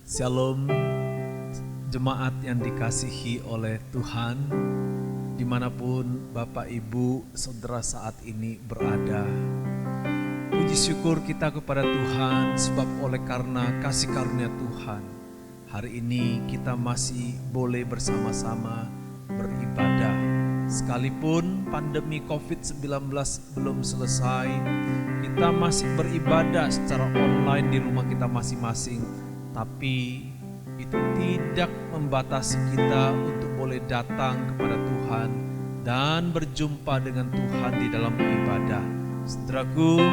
Shalom, jemaat yang dikasihi oleh Tuhan, dimanapun Bapak, Ibu, Saudara saat ini berada. Puji syukur kita kepada Tuhan, sebab oleh karena kasih karunia Tuhan, hari ini kita masih boleh bersama-sama beribadah. Sekalipun pandemi COVID-19 belum selesai, kita masih beribadah secara online di rumah kita masing-masing. Tapi itu tidak membatasi kita untuk boleh datang kepada Tuhan dan berjumpa dengan Tuhan di dalam ibadah. Saudaraku,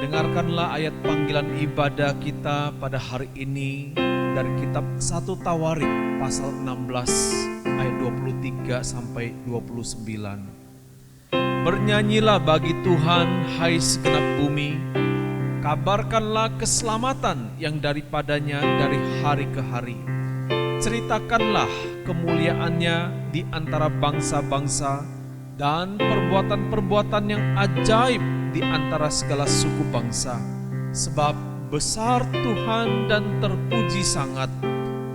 dengarkanlah ayat panggilan ibadah kita pada hari ini dari kitab 1 Tawarik pasal 16 ayat 23 sampai 29. Bernyanyilah bagi Tuhan, hai segenap bumi. Kabarkanlah keselamatan yang daripadanya dari hari ke hari. Ceritakanlah kemuliaannya di antara bangsa-bangsa dan perbuatan-perbuatan yang ajaib di antara segala suku bangsa. Sebab besar Tuhan dan terpuji sangat,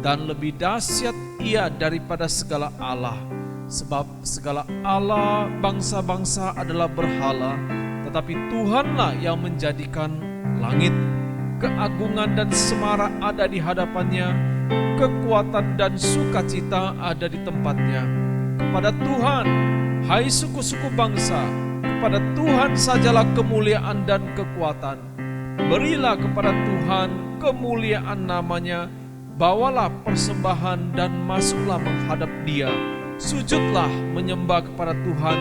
dan lebih dahsyat Ia daripada segala Allah. Sebab segala Allah bangsa-bangsa adalah berhala, tetapi Tuhanlah yang menjadikan langit. Keagungan dan semarak ada di hadapannya, kekuatan dan sukacita ada di tempatnya. Kepada Tuhan, hai suku-suku bangsa, kepada Tuhan sajalah kemuliaan dan kekuatan. Berilah kepada Tuhan kemuliaan namanya, bawalah persembahan dan masuklah menghadap Dia. Sujudlah menyembah kepada Tuhan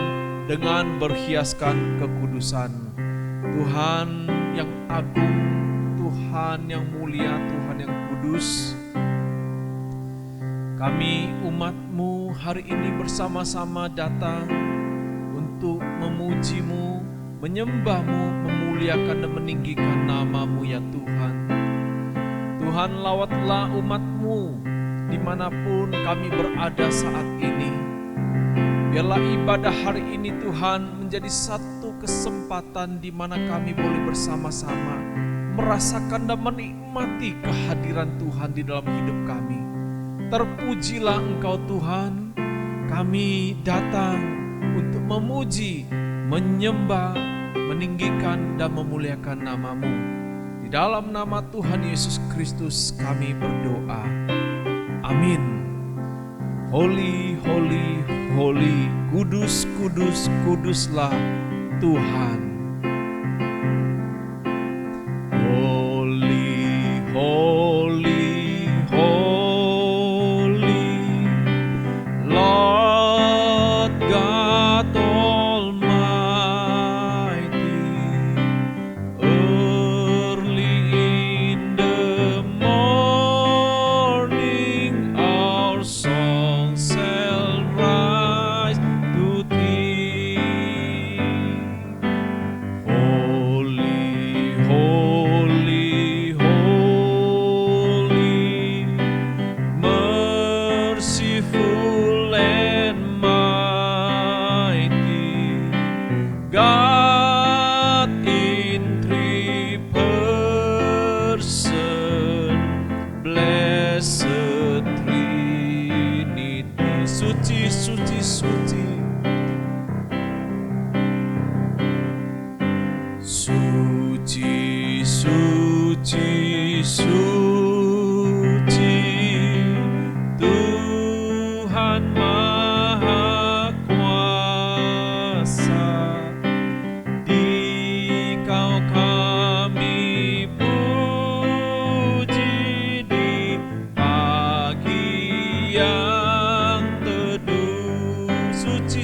dengan berhiaskan kekudusan. Tuhan yang agung, Tuhan yang mulia, Tuhan yang kudus, kami umat-Mu hari ini bersama-sama datang untuk memuji-Mu, menyembah-Mu, memuliakan dan meninggikan nama-Mu ya Tuhan. Tuhan, lawatlah umat-Mu dimanapun kami berada saat ini. Biarlah ibadah hari ini Tuhan menjadi satu kesempatan di mana kami boleh bersama-sama merasakan dan menikmati kehadiran Tuhan di dalam hidup kami. Terpujilah Engkau Tuhan, kami datang untuk memuji, menyembah, meninggikan dan memuliakan nama-Mu. Di dalam nama Tuhan Yesus Kristus kami berdoa. Amin. Holy, holy, holy, kudus, kudus, kuduslah Tuhan. Holy, holy, holy, Lord God Almighty. Early in the morning our songs shall rise to Thee. Holy, holy, holy, merciful and mighty, God in three person, blessed Trinity. Suci, suci, suci. Suci, suci, suci, Tuhan Maha Kuasa. Dikau kami puji di pagi yang teduh. Suci,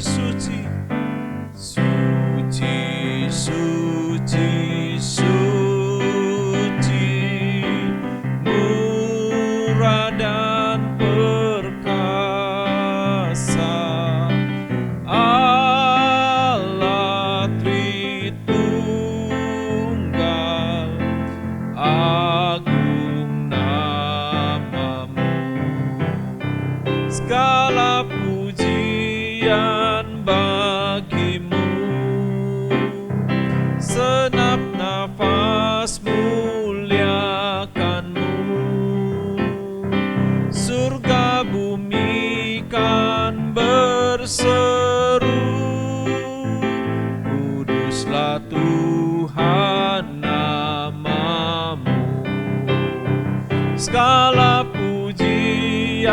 segala pujian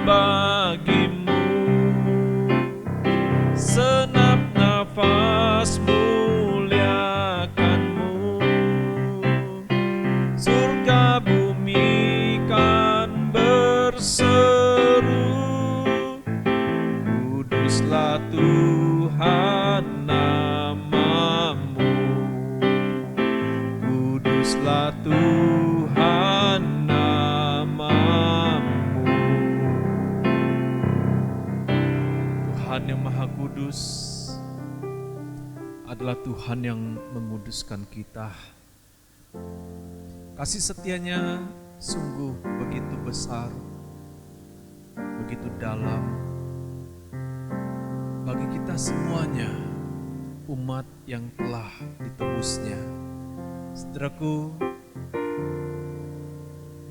bagimu. Senap nafas muliakanmu, surga bumi kan berseru, kuduslah Tuhan namamu, kuduslah Tuhan namamu. Tuhan yang Maha Kudus adalah Tuhan yang menguduskan kita. Kasih setianya sungguh begitu besar, begitu dalam bagi kita semuanya, umat yang telah ditebusnya. Saudaraku,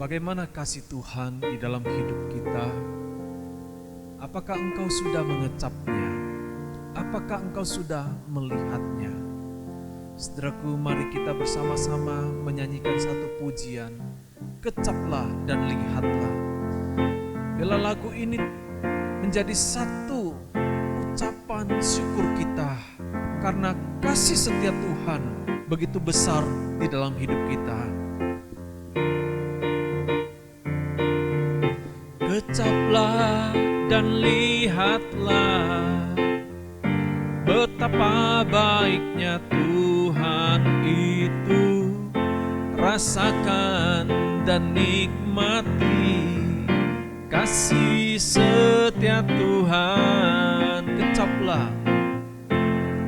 bagaimana kasih Tuhan di dalam hidup kita? Apakah engkau sudah mengecapnya? Apakah engkau sudah melihatnya? Saudaraku, mari kita bersama-sama menyanyikan satu pujian, kecaplah dan lihatlah. Bila lagu ini menjadi satu ucapan syukur kita karena kasih setia Tuhan begitu besar di dalam hidup kita. Kecaplah dan lihatlah betapa baiknya Tuhan itu. Rasakan dan nikmati kasih setia Tuhan. Kecaplah,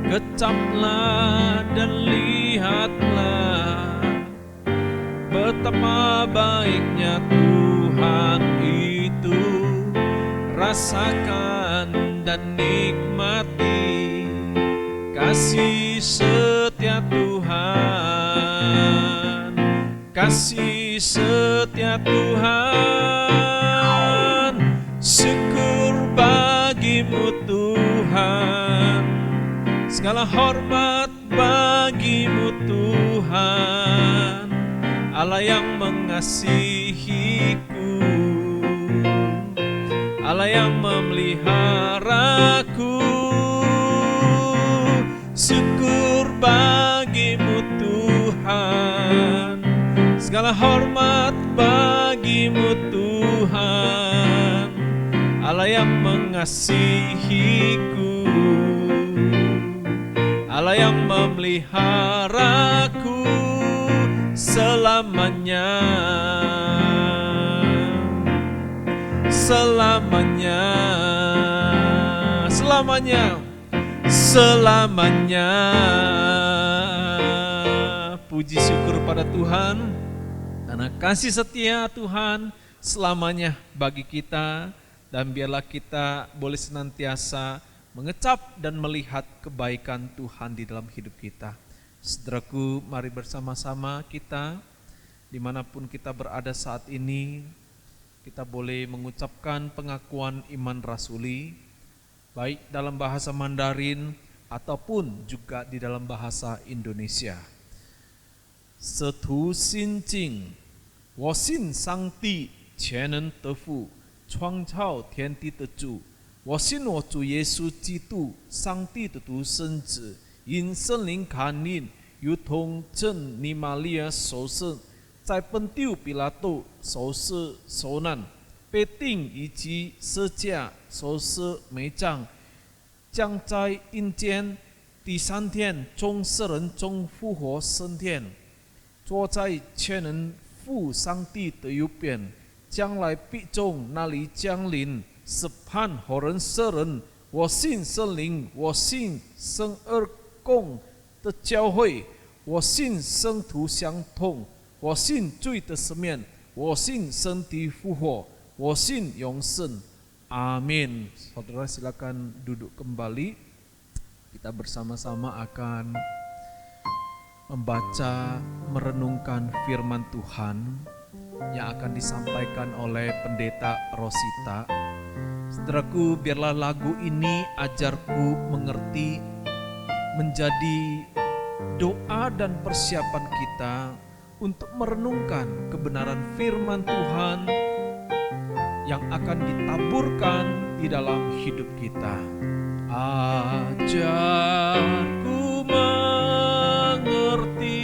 kecaplah dan lihatlah betapa baiknya Tuhan itu. Rasakan dan nikmati kasih setia Tuhan, kasih setia Tuhan. Syukur bagimu Tuhan, segala hormat bagimu Tuhan, Allah yang mengasihiku, Allah yang memeliharaku. Syukur bagimu Tuhan, segala hormat bagimu Tuhan, Allah yang mengasihiku, Allah yang memeliharaku selamanya, selamanya, selamanya, selamanya. Puji syukur pada Tuhan karena kasih setia Tuhan selamanya bagi kita, dan biarlah kita boleh senantiasa mengecap dan melihat kebaikan Tuhan di dalam hidup kita. Saudaraku, mari bersama-sama kita dimanapun kita berada saat ini, kita boleh mengucapkan pengakuan iman rasuli, baik dalam bahasa Mandarin ataupun juga di dalam bahasa Indonesia. Setu sin jing, wo xin sang di, qian ren de fu, chuang cao tian di de zhu,我信我主耶稣基督，上帝的独生子，因圣灵感应，如同真尼玛利亚受圣，在本丢比拉多受死受难，被钉以及十架受死埋葬，将在阴间第三天从死人中复活升天，坐在全能父上帝的右边，将来必从那里降临。审判活人生人，我信圣灵，我信圣二公的教会，我信圣徒相通，我信罪的赦免，我信身体复活，我信永生。Amin. Saudara silakan duduk kembali. Kita bersama-sama akan membaca, merenungkan firman Tuhan yang akan disampaikan oleh Pendeta Rosita. Saudaraku, biarlah lagu ini ajarku mengerti menjadi doa dan persiapan kita untuk merenungkan kebenaran firman Tuhan yang akan ditaburkan di dalam hidup kita. Ajarku mengerti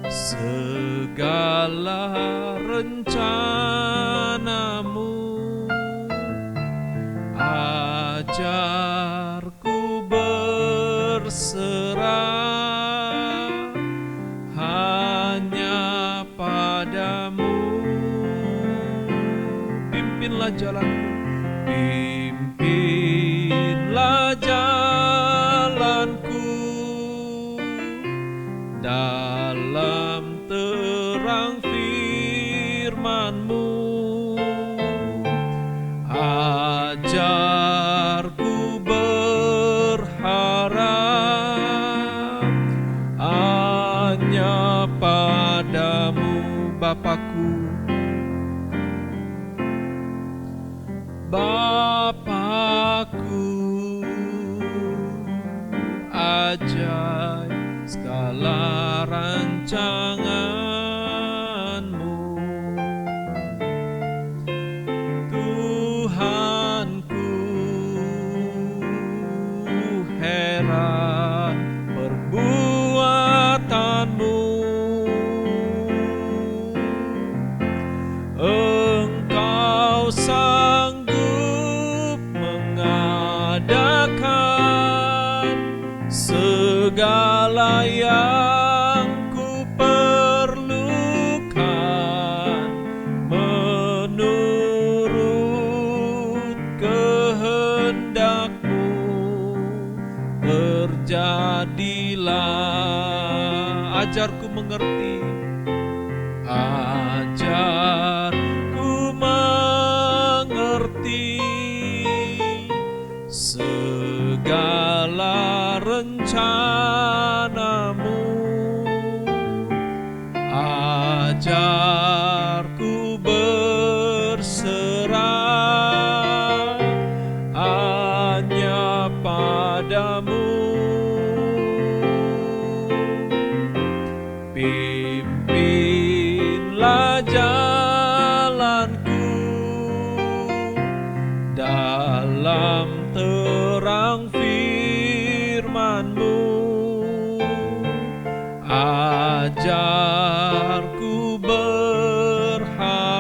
segala rencanamu, ajarku berserah hanya padamu. Pimpinlah jalanku, pimpinlah jalanku dalam terang firman-Mu. Ajarku berharap hanya padamu, Bapakku. Bapakku, ajaib segala rancangan-Mu. Tuhanku, heran perbuatan-Mu. Engkau sanggup mengadakan segala yang ku perlukan menurut kehendak-Mu. Terjadilah, ajarku mengerti, ajarku mengerti segala rencana-Mu. Ajarku berserah hanya padamu. Pimpinlah jalanku dalam terang firman-Mu. Ajarku berharap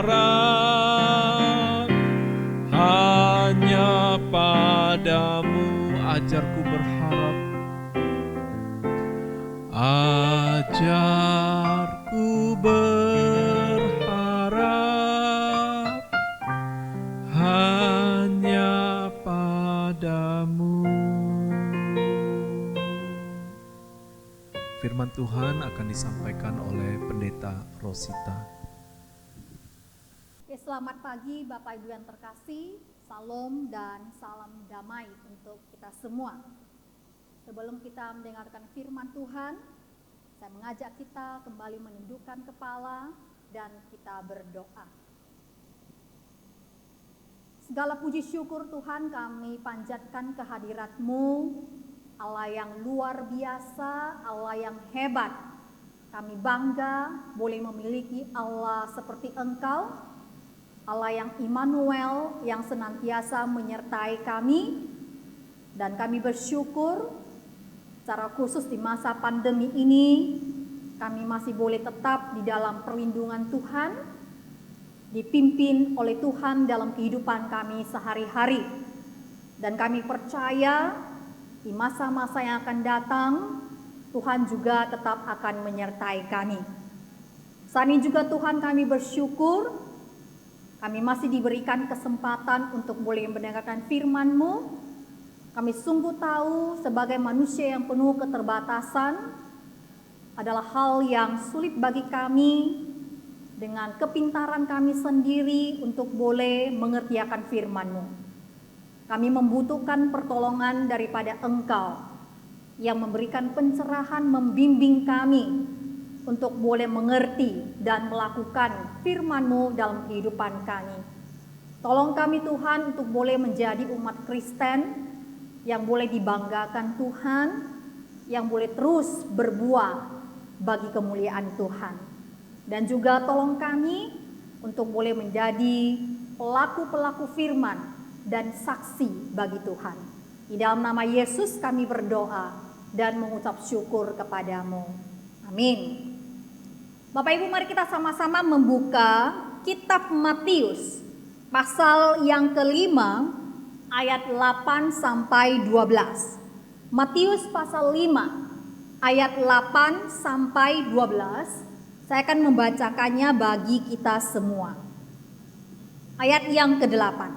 hanya padamu. Ajarku berharap, ajarku berharap hanya padamu. Firman Tuhan akan disampaikan oleh Pendeta Rosita. Oke, selamat pagi Bapak Ibu yang terkasih, salam dan salam damai untuk kita semua. Sebelum kita mendengarkan firman Tuhan, saya mengajak kita kembali menundukkan kepala dan kita berdoa. Segala puji syukur Tuhan kami panjatkan kehadirat-Mu, Allah yang luar biasa, Allah yang hebat. Kami bangga boleh memiliki Allah seperti Engkau, Allah yang Immanuel, yang senantiasa menyertai kami. Dan kami bersyukur secara khusus di masa pandemi ini, kami masih boleh tetap di dalam perlindungan Tuhan, dipimpin oleh Tuhan dalam kehidupan kami sehari-hari. Dan kami percaya di masa-masa yang akan datang, Tuhan juga tetap akan menyertai kami. Saat ini juga Tuhan kami bersyukur, kami masih diberikan kesempatan untuk boleh mendengarkan firman-Mu. Kami sungguh tahu sebagai manusia yang penuh keterbatasan, adalah hal yang sulit bagi kami dengan kepintaran kami sendiri untuk boleh mengerti akan firman-Mu. Kami membutuhkan pertolongan daripada Engkau yang memberikan pencerahan, membimbing kami untuk boleh mengerti dan melakukan firman-Mu dalam kehidupan kami. Tolong kami Tuhan untuk boleh menjadi umat Kristen yang boleh dibanggakan Tuhan, yang boleh terus berbuah bagi kemuliaan Tuhan. Dan juga tolong kami untuk boleh menjadi pelaku-pelaku firman dan saksi bagi Tuhan. Di dalam nama Yesus kami berdoa dan mengucap syukur kepadamu. Amin. Bapak Ibu, mari kita sama-sama membuka kitab Matius pasal yang kelima ayat 8 sampai 12. Matius pasal 5 ayat 8 sampai 12. Saya akan membacakannya bagi kita semua. Ayat yang ke-8.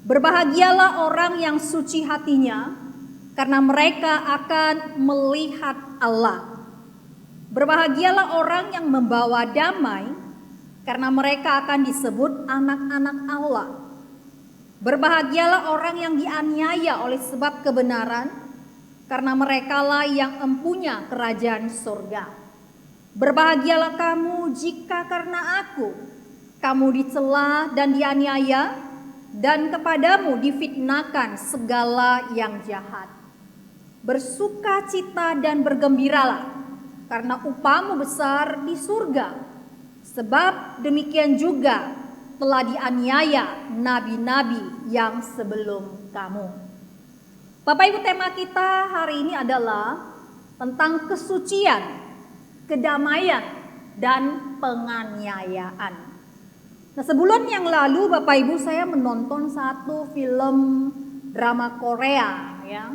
Berbahagialah orang yang suci hatinya, karena mereka akan melihat Allah. Berbahagialah orang yang membawa damai, karena mereka akan disebut anak-anak Allah. Berbahagialah orang yang dianiaya oleh sebab kebenaran, karena merekalah yang empunya kerajaan surga. Berbahagialah kamu jika karena aku kamu dicela dan dianiaya, dan kepadamu difitnahkan segala yang jahat. Bersukacita dan bergembiralah, karena upamu besar di surga. Sebab demikian juga telah dianiaya nabi-nabi yang sebelum kamu. Bapak Ibu, tema kita hari ini adalah tentang kesucian, kedamaian, dan penganiayaan. Nah, sebulan yang lalu Bapak Ibu saya menonton satu film drama Korea ya.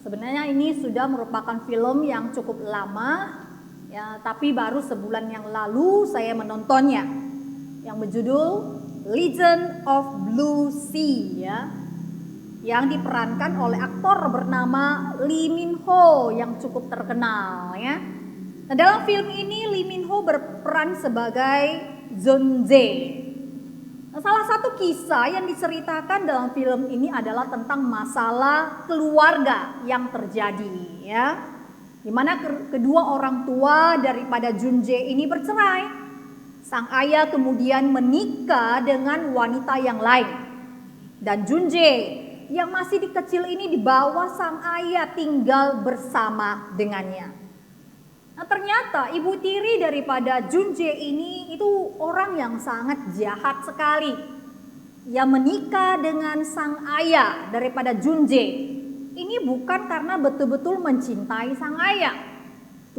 Sebenarnya ini sudah merupakan film yang cukup lama ya, tapi baru sebulan yang lalu saya menontonnya. Yang berjudul Legend of Blue Sea ya. Yang diperankan oleh aktor bernama Lee Min Ho yang cukup terkenal ya. Nah, dalam film ini Lee Min Ho berperan sebagai Jun Jae. Nah, salah satu kisah yang diceritakan dalam film ini adalah tentang masalah keluarga yang terjadi ya. Di mana kedua orang tua daripada Jun Jae ini bercerai. Sang ayah kemudian menikah dengan wanita yang lain. Dan Jun Jae yang masih kecil ini dibawa sang ayah tinggal bersama dengannya. Nah, ternyata ibu tiri daripada Jun Jae ini itu orang yang sangat jahat sekali. Ia menikah dengan sang ayah daripada Jun Jae. Ini bukan karena betul-betul mencintai sang ayah.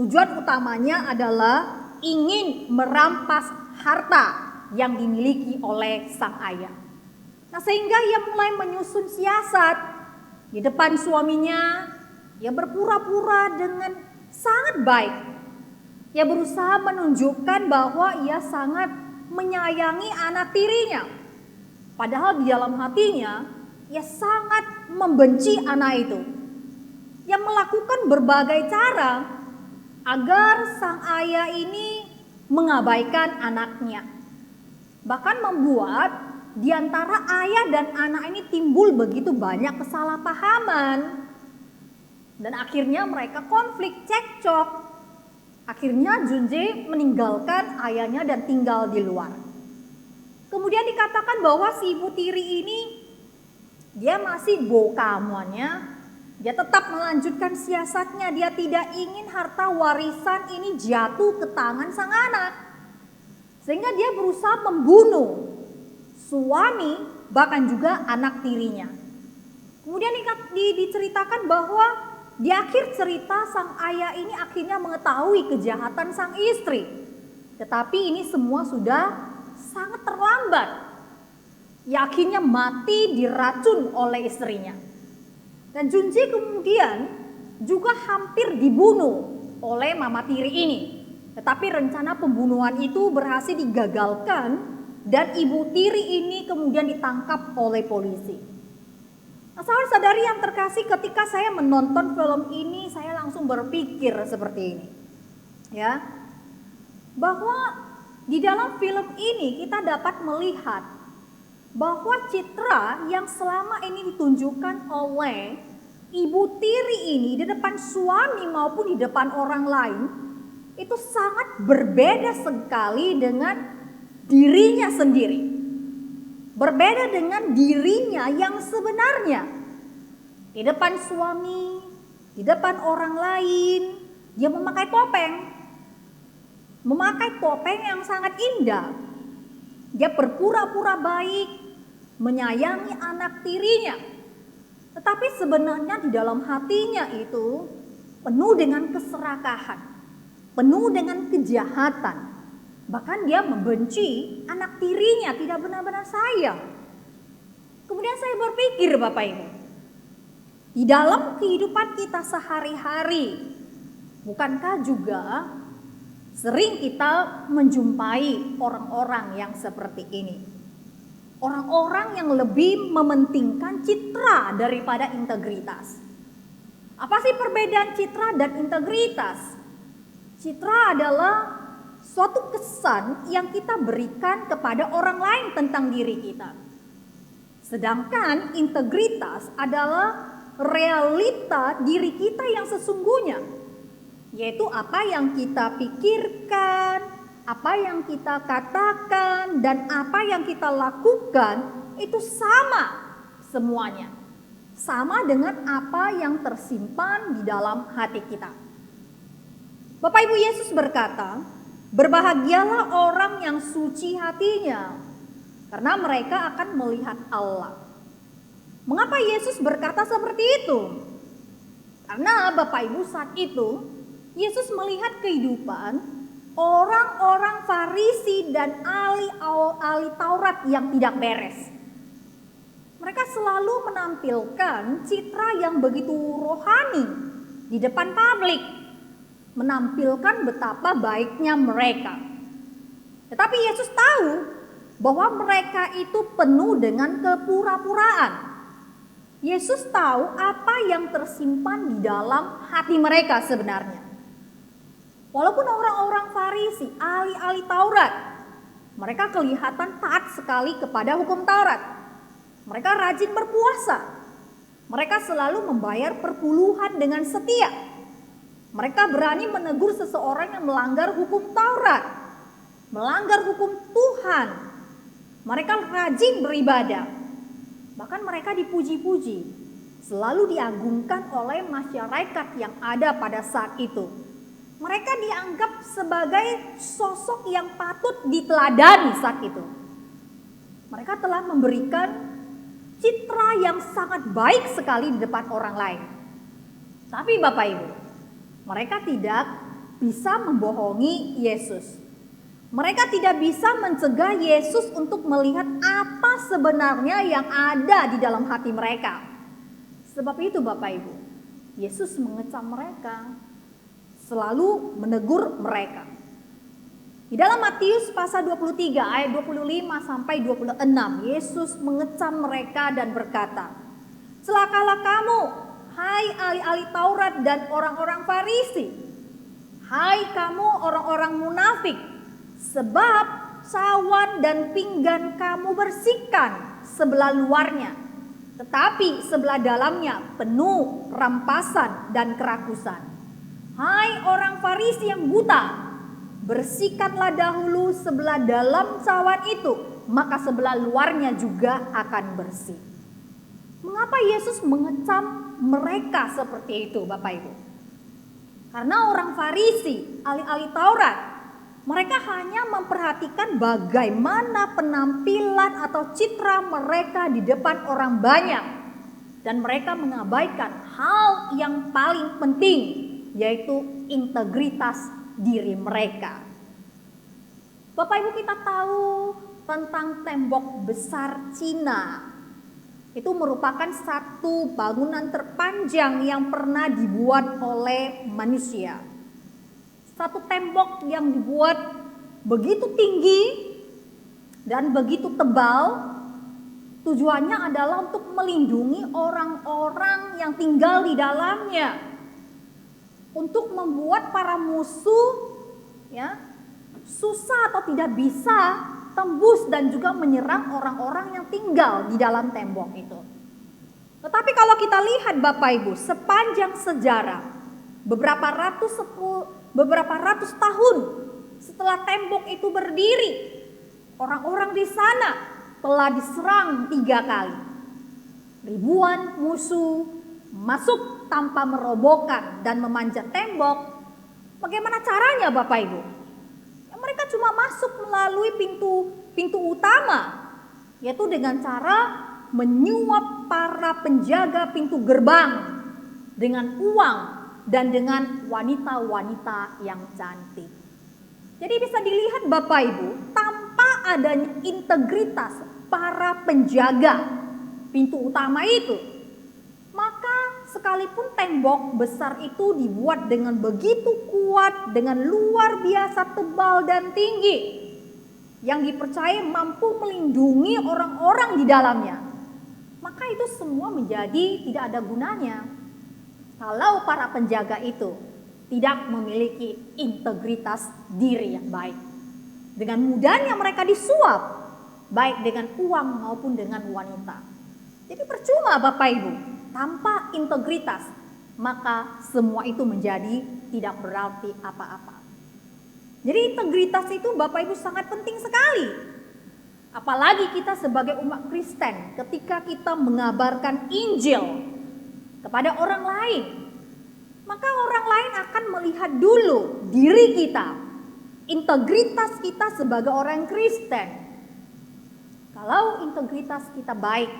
Tujuan utamanya adalah ingin merampas harta yang dimiliki oleh sang ayah. Nah, sehingga ia mulai menyusun siasat di depan suaminya. Ia berpura-pura dengan sangat baik. Ia berusaha menunjukkan bahwa ia sangat menyayangi anak tirinya. Padahal di dalam hatinya, ia sangat membenci anak itu. Ia melakukan berbagai cara agar sang ayah ini mengabaikan anaknya. Bahkan membuat di antara ayah dan anak ini timbul begitu banyak kesalahpahaman. Dan akhirnya mereka konflik, cekcok. Akhirnya Jun Jae meninggalkan ayahnya dan tinggal di luar. Kemudian dikatakan bahwa si ibu tiri ini dia masih bokamuannya. Dia tetap melanjutkan siasatnya. Dia tidak ingin harta warisan ini jatuh ke tangan sang anak. Sehingga dia berusaha membunuh suami bahkan juga anak tirinya. Kemudian diceritakan bahwa di akhir cerita sang ayah ini akhirnya mengetahui kejahatan sang istri. Tetapi ini semua sudah sangat terlambat. Ia akhirnya mati diracun oleh istrinya. Dan Jun Jae kemudian juga hampir dibunuh oleh mama tiri ini. Tetapi rencana pembunuhan itu berhasil digagalkan dan ibu tiri ini kemudian ditangkap oleh polisi. Nah, saudara-saudari yang terkasih, ketika saya menonton film ini, saya langsung berpikir seperti ini. Ya. Bahwa di dalam film ini kita dapat melihat bahwa citra yang selama ini ditunjukkan oleh ibu tiri ini di depan suami maupun di depan orang lain itu sangat berbeda sekali dengan dirinya sendiri. Berbeda dengan dirinya yang sebenarnya. Di depan suami, di depan orang lain, dia memakai topeng. memakai topeng yang sangat indah. Dia berpura-pura baik, menyayangi anak tirinya. Tetapi sebenarnya di dalam hatinya itu penuh dengan keserakahan, penuh dengan kejahatan. Bahkan dia membenci anak tirinya, tidak benar-benar sayang. Kemudian saya berpikir Bapak Ibu, di dalam kehidupan kita sehari-hari, bukankah juga sering kita menjumpai orang-orang yang seperti ini? Orang-orang yang lebih mementingkan citra daripada integritas. Apa sih perbedaan citra dan integritas? Citra adalah suatu kesan yang kita berikan kepada orang lain tentang diri kita. Sedangkan integritas adalah realita diri kita yang sesungguhnya, yaitu apa yang kita pikirkan, apa yang kita katakan, dan apa yang kita lakukan itu sama semuanya. Sama dengan apa yang tersimpan di dalam hati kita. Bapak Ibu, Yesus berkata, "Berbahagialah orang yang suci hatinya, karena mereka akan melihat Allah." Mengapa Yesus berkata seperti itu? Karena Bapak Ibu, saat itu Yesus melihat kehidupan orang-orang Farisi dan ahli Taurat yang tidak beres. Mereka selalu menampilkan citra yang begitu rohani di depan publik, menampilkan betapa baiknya mereka. Tetapi Yesus tahu bahwa mereka itu penuh dengan kepura-puraan. Yesus tahu apa yang tersimpan di dalam hati mereka sebenarnya. Walaupun orang-orang Farisi, ahli Taurat, mereka kelihatan taat sekali kepada hukum Taurat. Mereka rajin berpuasa. Mereka selalu membayar perpuluhan dengan setia. Mereka berani menegur seseorang yang melanggar hukum Taurat, melanggar hukum Tuhan. Mereka rajin beribadah. Bahkan mereka dipuji-puji, selalu diagungkan oleh masyarakat yang ada pada saat itu. Mereka dianggap sebagai sosok yang patut diteladani saat itu. Mereka telah memberikan citra yang sangat baik sekali di depan orang lain. Tapi Bapak Ibu, mereka tidak bisa membohongi Yesus. Mereka tidak bisa mencegah Yesus untuk melihat apa sebenarnya yang ada di dalam hati mereka. Sebab itu Bapak Ibu, Yesus mengecam mereka, selalu menegur mereka. Di dalam Matius pasal 23 ayat 25 sampai 26, Yesus mengecam mereka dan berkata, "Celakalah kamu, hai ahli-ahli Taurat dan orang-orang Farisi. Hai kamu orang-orang munafik, sebab cawan dan pinggan kamu bersihkan sebelah luarnya, tetapi sebelah dalamnya penuh rampasan dan kerakusan. Hai orang Farisi yang buta, bersihkanlah dahulu sebelah dalam cawan itu, maka sebelah luarnya juga akan bersih." Mengapa Yesus mengecam mereka seperti itu Bapak Ibu? Karena orang Farisi, ahli-ahli Taurat, mereka hanya memperhatikan bagaimana penampilan atau citra mereka di depan orang banyak. Dan mereka mengabaikan hal yang paling penting, yaitu integritas diri mereka. Bapak Ibu, kita tahu tentang tembok besar Cina. Itu merupakan satu bangunan terpanjang yang pernah dibuat oleh manusia. Satu tembok yang dibuat begitu tinggi dan begitu tebal, tujuannya adalah untuk melindungi orang-orang yang tinggal di dalamnya, untuk membuat para musuh susah atau tidak bisa tembus dan juga menyerang orang-orang yang tinggal di dalam tembok itu. Tetapi kalau kita lihat Bapak Ibu, sepanjang sejarah, beberapa ratus tahun setelah tembok itu berdiri, orang-orang di sana telah diserang 3 kali. Ribuan musuh masuk tanpa merobohkan dan memanjat tembok. Bagaimana caranya Bapak Ibu? Mereka cuma masuk melalui pintu utama, yaitu dengan cara menyuap para penjaga pintu gerbang dengan uang dan dengan wanita-wanita yang cantik. Jadi bisa dilihat Bapak Ibu, tanpa adanya integritas para penjaga pintu utama itu, maka sekalipun tembok besar itu dibuat dengan begitu kuat, dengan luar biasa tebal dan tinggi, yang dipercaya mampu melindungi orang-orang di dalamnya, maka itu semua menjadi tidak ada gunanya kalau para penjaga itu tidak memiliki integritas diri yang baik. Dengan mudahnya mereka disuap, baik dengan uang maupun dengan wanita. Jadi percuma Bapak Ibu, tanpa integritas, maka semua itu menjadi tidak berarti apa-apa. Jadi integritas itu Bapak Ibu sangat penting sekali. Apalagi kita sebagai umat Kristen, ketika kita mengabarkan Injil kepada orang lain, maka orang lain akan melihat dulu diri kita, integritas kita sebagai orang Kristen. Kalau integritas kita baik,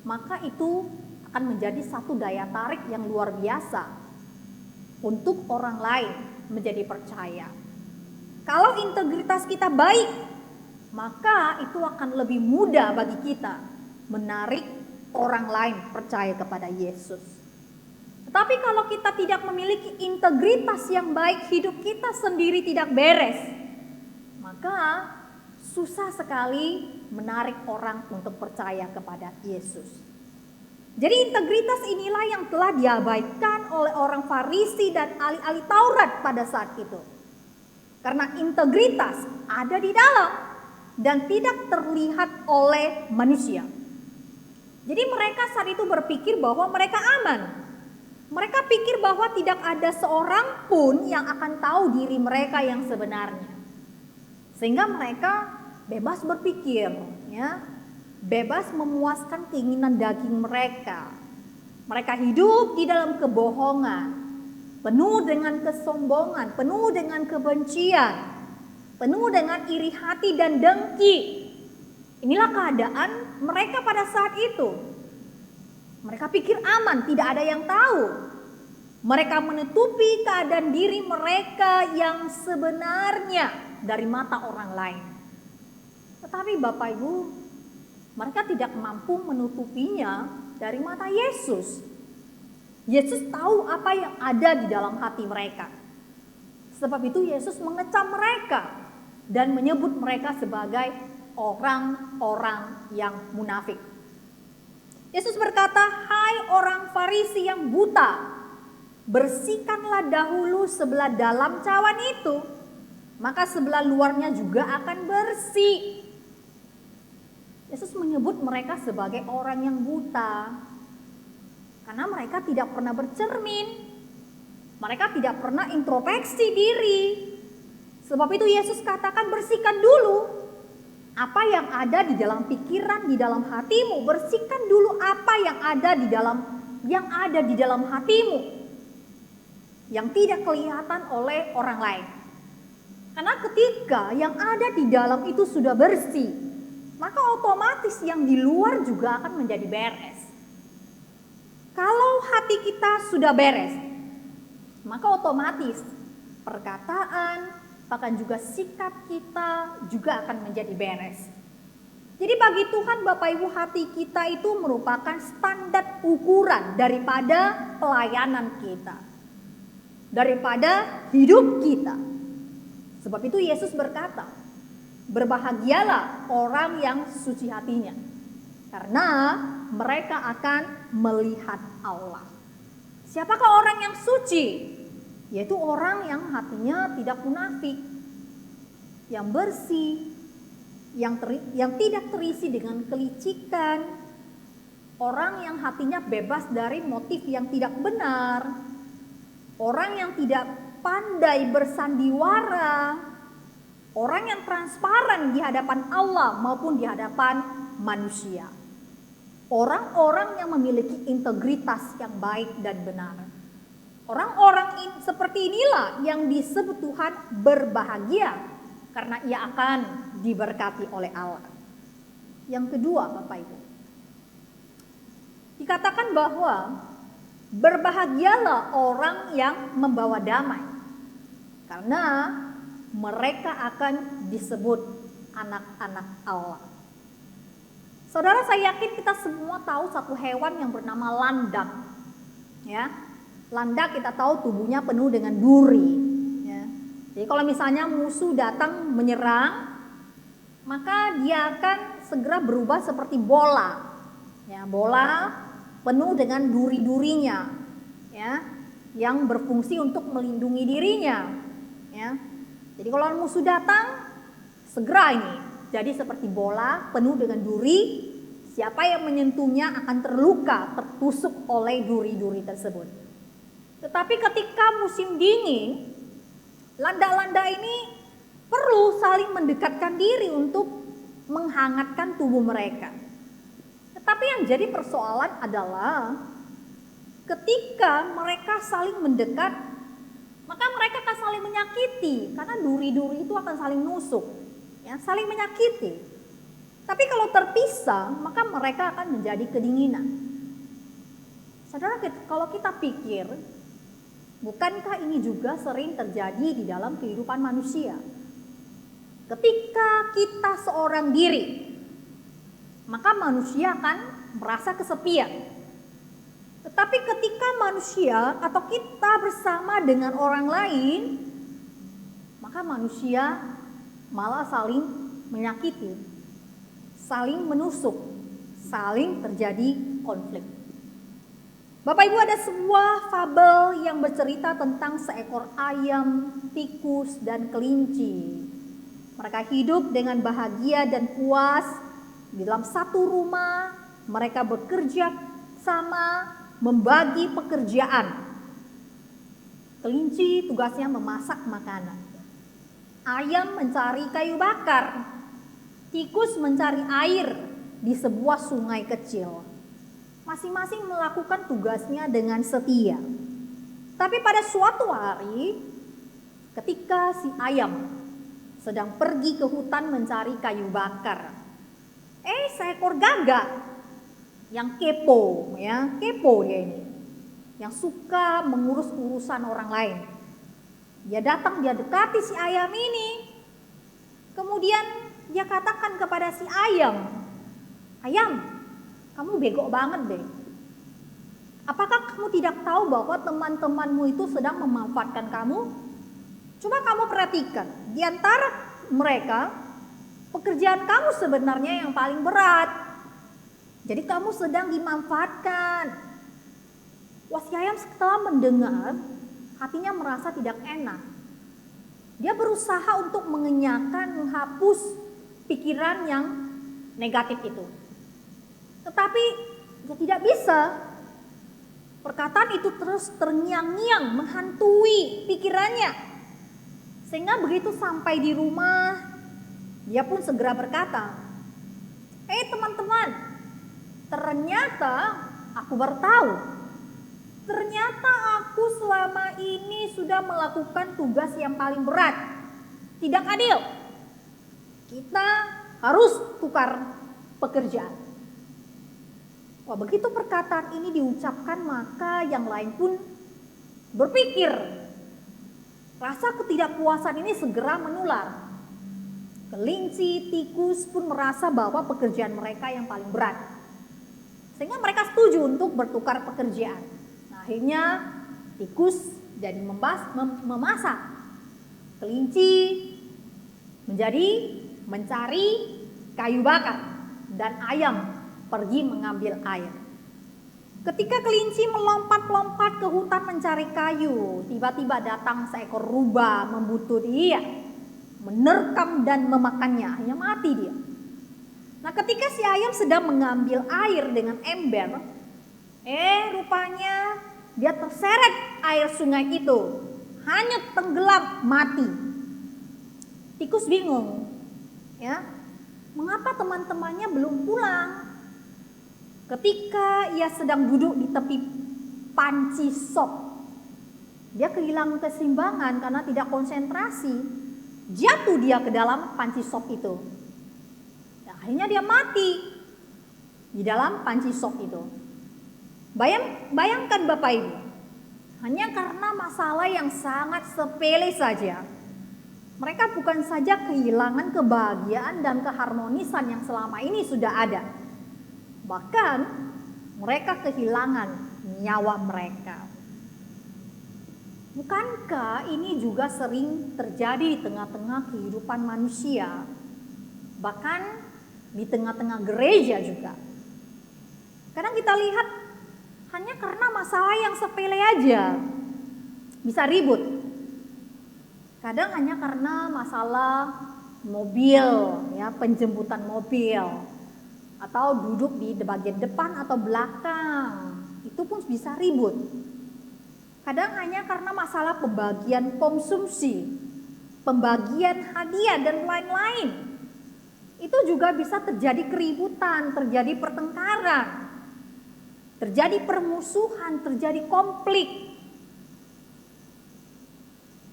maka itu akan menjadi satu daya tarik yang luar biasa untuk orang lain menjadi percaya. Kalau integritas kita baik, maka itu akan lebih mudah bagi kita menarik orang lain percaya kepada Yesus. Tetapi kalau kita tidak memiliki integritas yang baik, hidup kita sendiri tidak beres, maka susah sekali menarik orang untuk percaya kepada Yesus. Jadi integritas inilah yang telah diabaikan oleh orang Farisi dan ahli-ahli Taurat pada saat itu. Karena integritas ada di dalam dan tidak terlihat oleh manusia. Jadi mereka saat itu berpikir bahwa mereka aman. Mereka pikir bahwa tidak ada seorang pun yang akan tahu diri mereka yang sebenarnya. Sehingga mereka bebas berpikir, ya, bebas memuaskan keinginan daging mereka. Mereka hidup di dalam kebohongan, penuh dengan kesombongan, penuh dengan kebencian, penuh dengan iri hati dan dengki. Inilah keadaan mereka pada saat itu. Mereka pikir aman, tidak ada yang tahu. Mereka menutupi keadaan diri mereka yang sebenarnya dari mata orang lain. Tetapi Bapak Ibu, mereka tidak mampu menutupinya dari mata Yesus. Yesus tahu apa yang ada di dalam hati mereka. Sebab itu Yesus mengecam mereka dan menyebut mereka sebagai orang-orang yang munafik. Yesus berkata, "Hai orang Farisi yang buta, bersihkanlah dahulu sebelah dalam cawan itu, maka sebelah luarnya juga akan bersih." Yesus menyebut mereka sebagai orang yang buta karena mereka tidak pernah bercermin, mereka tidak pernah introspeksi diri. Sebab itu Yesus katakan, bersihkan dulu apa yang ada di dalam pikiran, di dalam hatimu. Bersihkan dulu apa yang ada di dalam hatimu, yang tidak kelihatan oleh orang lain. Karena ketika yang ada di dalam itu sudah bersih, maka otomatis yang di luar juga akan menjadi beres. Kalau hati kita sudah beres, maka otomatis perkataan, bahkan juga sikap kita juga akan menjadi beres. Jadi bagi Tuhan Bapak Ibu, hati kita itu merupakan standar ukuran daripada pelayanan kita, daripada hidup kita. Sebab itu Yesus berkata, berbahagialah orang yang suci hatinya, karena mereka akan melihat Allah. Siapakah orang yang suci? Yaitu orang yang hatinya tidak munafik, yang bersih, yang tidak terisi dengan kelicikan, orang yang hatinya bebas dari motif yang tidak benar, orang yang tidak pandai bersandiwara, orang yang transparan di hadapan Allah maupun di hadapan manusia, orang-orang yang memiliki integritas yang baik dan benar. Orang-orang seperti inilah yang disebut Tuhan berbahagia, karena ia akan diberkati oleh Allah. Yang kedua, Bapak Ibu, dikatakan bahwa berbahagialah orang yang membawa damai, karena mereka akan disebut anak-anak Allah. Saudara, saya yakin kita semua tahu satu hewan yang bernama landak. Ya, landak kita tahu tubuhnya penuh dengan duri. Ya. Jadi kalau misalnya musuh datang menyerang, maka dia akan segera berubah seperti bola. Ya, bola penuh dengan duri-durinya, ya, yang berfungsi untuk melindungi dirinya. Ya. Jadi kalau musuh datang, segera ini jadi seperti bola penuh dengan duri. Siapa yang menyentuhnya akan terluka, tertusuk oleh duri-duri tersebut. Tetapi ketika musim dingin, landak-landak ini perlu saling mendekatkan diri untuk menghangatkan tubuh mereka. Tetapi yang jadi persoalan adalah ketika mereka saling mendekat, maka mereka akan saling menyakiti, karena duri-duri itu akan saling nusuk, ya, saling menyakiti. Tapi kalau terpisah, maka mereka akan menjadi kedinginan. Saudara, kalau kita pikir, bukankah ini juga sering terjadi di dalam kehidupan manusia? Ketika kita seorang diri, maka manusia akan merasa kesepian. Tetapi ketika manusia atau kita bersama dengan orang lain, maka manusia malah saling menyakiti, saling menusuk, saling terjadi konflik. Bapak Ibu, ada sebuah fabel yang bercerita tentang seekor ayam, tikus, dan kelinci. Mereka hidup dengan bahagia dan puas di dalam satu rumah. Mereka bekerja sama, membagi pekerjaan. Kelinci tugasnya memasak makanan. Ayam mencari kayu bakar. Tikus mencari air di sebuah sungai kecil. Masing-masing melakukan tugasnya dengan setia. Tapi pada suatu hari, ketika si ayam sedang pergi ke hutan mencari kayu bakar, seekor gagak yang kepo, ya, kepo dia ini, yang suka mengurus urusan orang lain. Dia datang, dia dekati si ayam ini. Kemudian dia katakan kepada si ayam, "Ayam, kamu bego banget deh. Apakah kamu tidak tahu bahwa teman-temanmu itu sedang memanfaatkan kamu? Coba kamu perhatikan, di antara mereka, pekerjaan kamu sebenarnya yang paling berat. Jadi kamu sedang dimanfaatkan." Wah, si ayam setelah mendengar, hatinya merasa tidak enak. Dia berusaha untuk mengenyahkan, menghapus pikiran yang negatif itu. Tetapi dia tidak bisa. Perkataan itu terus terngiang-ngiang menghantui pikirannya. Sehingga begitu sampai di rumah, dia pun segera berkata, teman-teman, ternyata aku baru tahu. Ternyata aku selama ini sudah melakukan tugas yang paling berat. Tidak adil. Kita harus tukar pekerjaan. Wah, begitu perkataan ini diucapkan, maka yang lain pun berpikir. Rasa ketidakpuasan ini segera menular. Kelinci, tikus pun merasa bahwa pekerjaan mereka yang paling berat. Sehingga mereka setuju untuk bertukar pekerjaan. Nah, akhirnya tikus jadi memasak. Kelinci menjadi mencari kayu bakar, dan ayam pergi mengambil air. Ketika kelinci melompat-lompat ke hutan mencari kayu, tiba-tiba datang seekor rubah membuntut dia, menerkam dan memakannya, hanya mati dia. Nah, ketika si ayam sedang mengambil air dengan ember, rupanya dia terseret air sungai itu, hanyut, tenggelam, mati. Tikus bingung, ya, mengapa teman-temannya belum pulang? Ketika ia sedang duduk di tepi panci sop, dia kehilangan keseimbangan karena tidak konsentrasi. jatuh dia ke dalam panci sop itu. Dan akhirnya dia mati di dalam panci sop itu. Bayangkan Bapak Ibu, hanya karena masalah yang sangat sepele saja, mereka bukan saja kehilangan kebahagiaan dan keharmonisan yang selama ini sudah ada, bahkan mereka kehilangan nyawa mereka. Bukankah ini juga sering terjadi di tengah-tengah kehidupan manusia, bahkan di tengah-tengah gereja juga? Kadang kita lihat hanya karena masalah yang sepele aja bisa ribut. Kadang hanya karena masalah mobil, ya, penjemputan mobil, atau duduk di bagian depan atau belakang, itu pun bisa ribut. Kadang hanya karena masalah pembagian konsumsi, pembagian hadiah dan lain-lain. Itu juga bisa terjadi keributan, terjadi pertengkaran, terjadi permusuhan, terjadi konflik.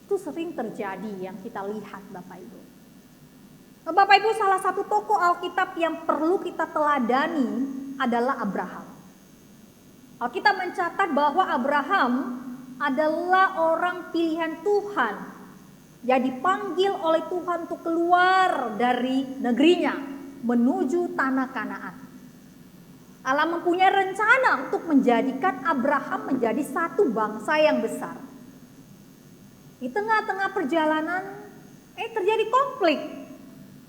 Itu sering terjadi yang kita lihat Bapak Ibu. Bapak Ibu, salah satu tokoh Alkitab yang perlu kita teladani adalah Abraham. Alkitab mencatat bahwa Abraham adalah orang pilihan Tuhan yang dipanggil oleh Tuhan untuk keluar dari negerinya menuju tanah Kanaan. Allah mempunyai rencana untuk menjadikan Abraham menjadi satu bangsa yang besar. Di tengah-tengah perjalanan terjadi konflik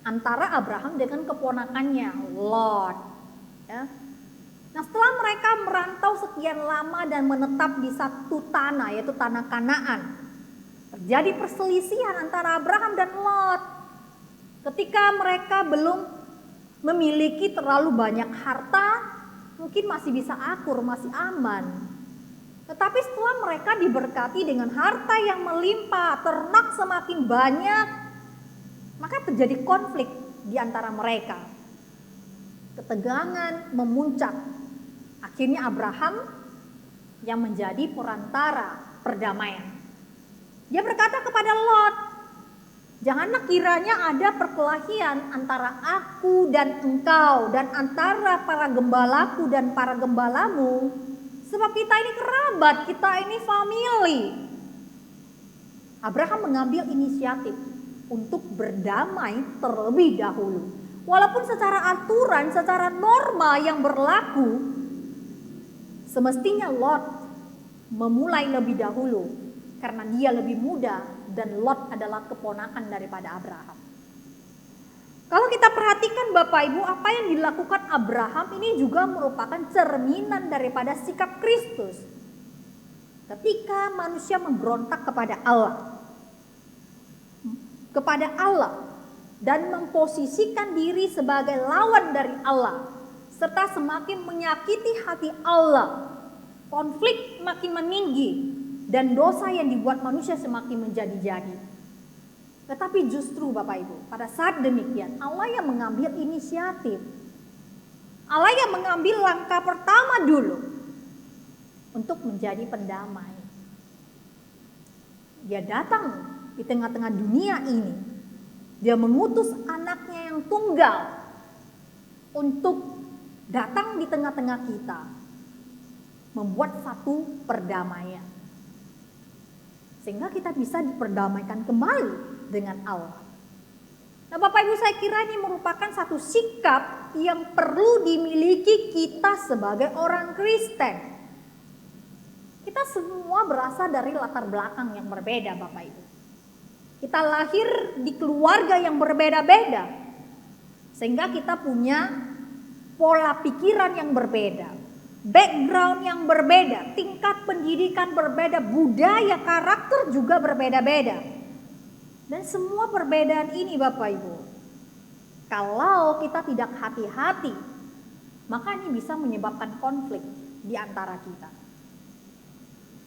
antara Abraham dengan keponakannya Lot. Ya. Nah, setelah mereka merantau sekian lama dan menetap di satu tanah, yaitu tanah Kanaan, terjadi perselisihan antara Abraham dan Lot. Ketika mereka belum memiliki terlalu banyak harta, mungkin masih bisa akur, masih aman. Tetapi setelah mereka diberkati dengan harta yang melimpah, ternak semakin banyak, maka terjadi konflik di antara mereka. Ketegangan memuncak. Akhirnya Abraham yang menjadi perantara perdamaian. Dia berkata kepada Lot, janganlah kiranya ada perkelahian antara aku dan engkau dan antara para gembalaku dan para gembalamu, sebab kita ini kerabat, kita ini family. Abraham mengambil inisiatif untuk berdamai terlebih dahulu. Walaupun secara aturan, secara norma yang berlaku, semestinya Lot memulai lebih dahulu karena dia lebih muda dan Lot adalah keponakan daripada Abraham. Kalau kita perhatikan Bapak Ibu, apa yang dilakukan Abraham ini juga merupakan cerminan daripada sikap Kristus. Ketika manusia memberontak kepada Allah dan memposisikan diri sebagai lawan dari Allah, serta semakin menyakiti hati Allah, konflik makin meninggi dan dosa yang dibuat manusia semakin menjadi-jadi. Tetapi justru Bapak Ibu, pada saat demikian Allah yang mengambil inisiatif, Allah yang mengambil langkah pertama dulu untuk menjadi pendamai. Dia datang di tengah-tengah dunia ini, dia mengutus anaknya yang tunggal untuk datang di tengah-tengah kita, membuat satu perdamaian. Sehingga kita bisa diperdamaikan kembali dengan Allah. Nah Bapak Ibu, saya kira ini merupakan satu sikap yang perlu dimiliki kita sebagai orang Kristen. Kita semua berasal dari latar belakang yang berbeda Bapak Ibu. Kita lahir di keluarga yang berbeda-beda. Sehingga kita punya pola pikiran yang berbeda, background yang berbeda, tingkat pendidikan berbeda, budaya, karakter juga berbeda-beda. Dan semua perbedaan ini Bapak Ibu, kalau kita tidak hati-hati, maka ini bisa menyebabkan konflik di antara kita.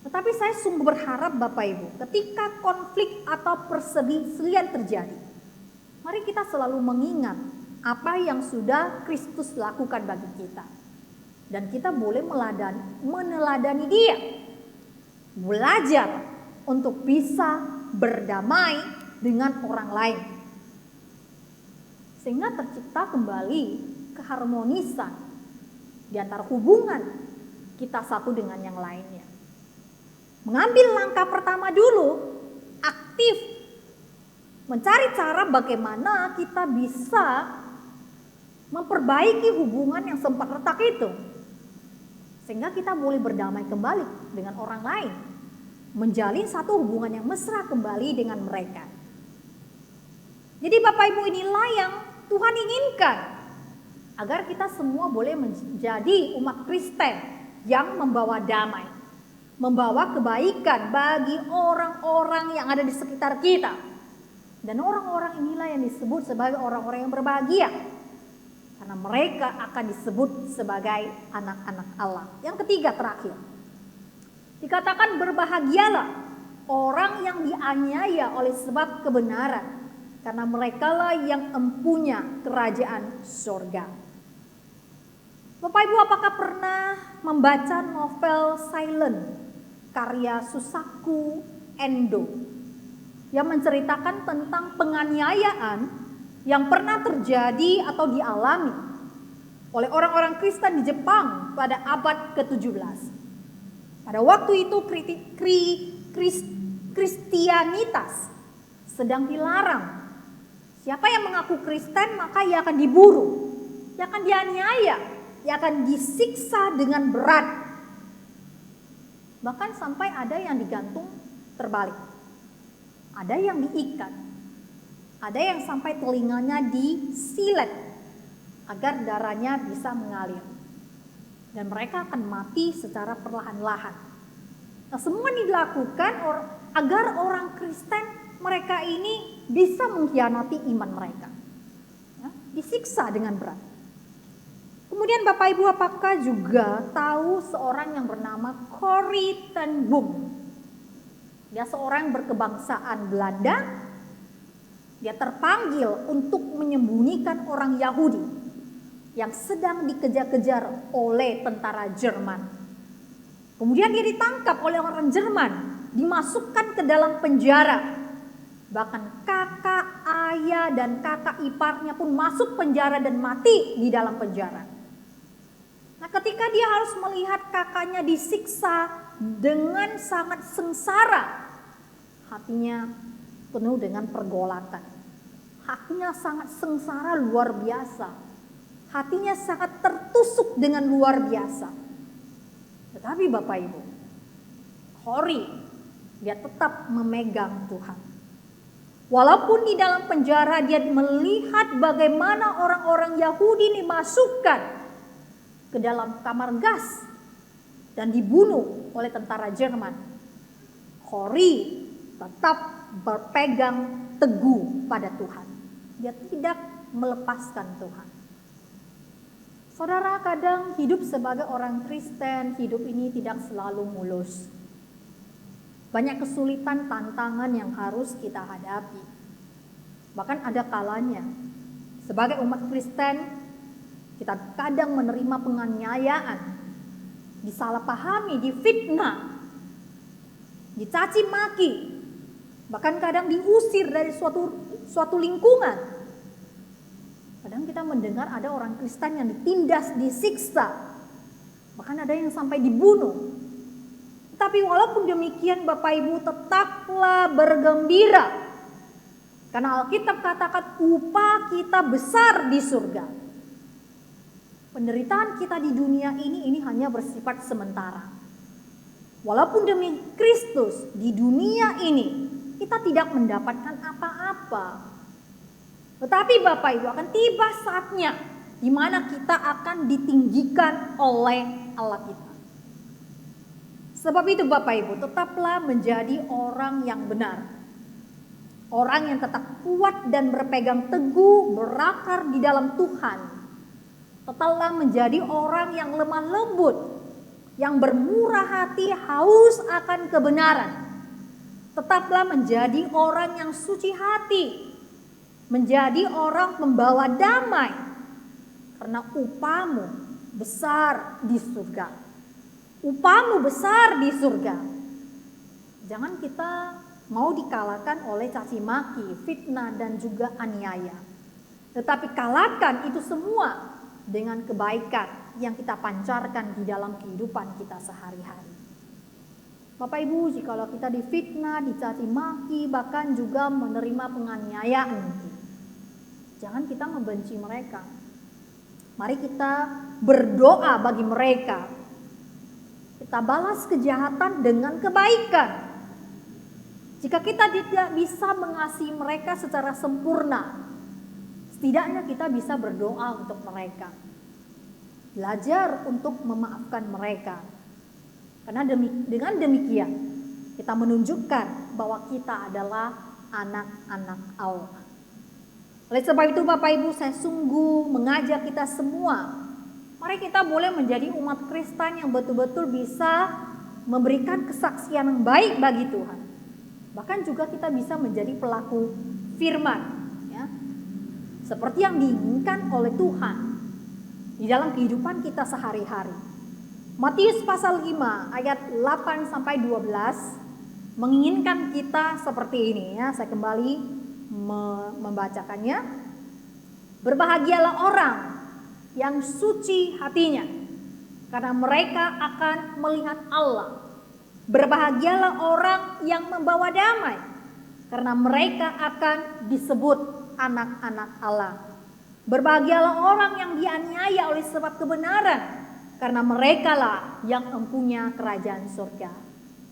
Tetapi saya sungguh berharap Bapak Ibu, ketika konflik atau perselisihan terjadi, mari kita selalu mengingat apa yang sudah Kristus lakukan bagi kita. Dan kita boleh meneladani dia. Belajar untuk bisa berdamai dengan orang lain. Sehingga tercipta kembali keharmonisan di antara hubungan kita satu dengan yang lainnya. Mengambil langkah pertama dulu, aktif mencari cara bagaimana kita bisa memperbaiki hubungan yang sempat retak itu. Sehingga kita boleh berdamai kembali dengan orang lain, menjalin satu hubungan yang mesra kembali dengan mereka. Jadi Bapak Ibu, inilah yang Tuhan inginkan, agar kita semua boleh menjadi umat Kristen yang membawa damai, membawa kebaikan bagi orang-orang yang ada di sekitar kita. Dan orang-orang inilah yang disebut sebagai orang-orang yang berbahagia, karena mereka akan disebut sebagai anak-anak Allah. Yang ketiga, terakhir, dikatakan berbahagialah orang yang dianiaya oleh sebab kebenaran, karena merekalah yang empunya kerajaan surga. Bapak Ibu, apakah pernah membaca novel Silent karya Susaku Endo yang menceritakan tentang penganiayaan yang pernah terjadi atau dialami oleh orang-orang Kristen di Jepang pada abad ke-17? Pada waktu itu Kristianitas sedang dilarang. Siapa yang mengaku Kristen maka ia akan diburu, ia akan dianiaya, ia akan disiksa dengan berat. Bahkan sampai ada yang digantung terbalik, ada yang diikat, ada yang sampai telinganya disilet agar darahnya bisa mengalir. Dan mereka akan mati secara perlahan-lahan. Nah, semua ini dilakukan agar orang Kristen mereka ini bisa mengkhianati iman mereka, ya, disiksa dengan berat. Kemudian Bapak Ibu, apakah juga tahu seorang yang bernama Corrie ten Boom? Dia seorang berkebangsaan Belanda. Dia terpanggil untuk menyembunyikan orang Yahudi yang sedang dikejar-kejar oleh tentara Jerman. Kemudian dia ditangkap oleh orang Jerman, dimasukkan ke dalam penjara. Bahkan kakak, ayah, dan kakak iparnya pun masuk penjara dan mati di dalam penjara. Nah, ketika dia harus melihat kakaknya disiksa dengan sangat sengsara, hatinya penuh dengan pergolakan. Hatinya sangat sengsara luar biasa. Hatinya sangat tertusuk dengan luar biasa. Tetapi Bapak Ibu, Corrie, dia tetap memegang Tuhan. Walaupun di dalam penjara dia melihat bagaimana orang-orang Yahudi dimasukkan ke dalam kamar gas dan dibunuh oleh tentara Jerman, Corrie tetap berpegang teguh pada Tuhan. Dia tidak melepaskan Tuhan. Saudara, kadang hidup sebagai orang Kristen, hidup ini tidak selalu mulus. Banyak kesulitan, tantangan yang harus kita hadapi. Bahkan ada kalanya sebagai umat Kristen kita kadang menerima penganiayaan, disalahpahami, difitnah, dicaci maki, bahkan kadang diusir dari suatu lingkungan. Kadang kita mendengar ada orang Kristen yang ditindas, disiksa, bahkan ada yang sampai dibunuh. Tapi walaupun demikian Bapak Ibu, tetaplah bergembira. Karena Alkitab katakan upah kita besar di surga. Penderitaan kita di dunia ini hanya bersifat sementara. Walaupun demi Kristus di dunia ini kita tidak mendapatkan apa-apa. Tetapi Bapak Ibu, akan tiba saatnya di mana kita akan ditinggikan oleh Allah kita. Sebab itu Bapak Ibu, tetaplah menjadi orang yang benar. Orang yang tetap kuat dan berpegang teguh, berakar di dalam Tuhan. Tetaplah menjadi orang yang lemah lembut, yang bermurah hati, haus akan kebenaran. Tetaplah menjadi orang yang suci hati, menjadi orang pembawa damai. Karena upahmu besar di surga. Upahmu besar di surga. Jangan kita mau dikalahkan oleh caci maki, fitnah, dan juga aniaya. Tetapi kalahkan itu semua dengan kebaikan yang kita pancarkan di dalam kehidupan kita sehari-hari. Bapak Ibu, jikalau kita difitnah, dicaci maki, bahkan juga menerima penganiayaan, jangan kita membenci mereka. Mari kita berdoa bagi mereka. Kita balas kejahatan dengan kebaikan. Jika kita tidak bisa mengasihi mereka secara sempurna, setidaknya kita bisa berdoa untuk mereka. Belajar untuk memaafkan mereka. Karena dengan demikian kita menunjukkan bahwa kita adalah anak-anak Allah. Oleh sebab itu Bapak Ibu, saya sungguh mengajak kita semua, mari kita boleh menjadi umat Kristen yang betul-betul bisa memberikan kesaksian yang baik bagi Tuhan. Bahkan juga kita bisa menjadi pelaku firman, ya, seperti yang diinginkan oleh Tuhan di dalam kehidupan kita sehari-hari. Matius pasal 5 ayat 8 sampai 12 menginginkan kita seperti ini, ya. Saya kembali membacakannya. Berbahagialah orang yang suci hatinya, karena mereka akan melihat Allah. Berbahagialah orang yang membawa damai, karena mereka akan disebut anak-anak Allah. Berbahagialah orang yang dianiaya oleh sebab kebenaran, karena merekalah yang mempunyai kerajaan surga.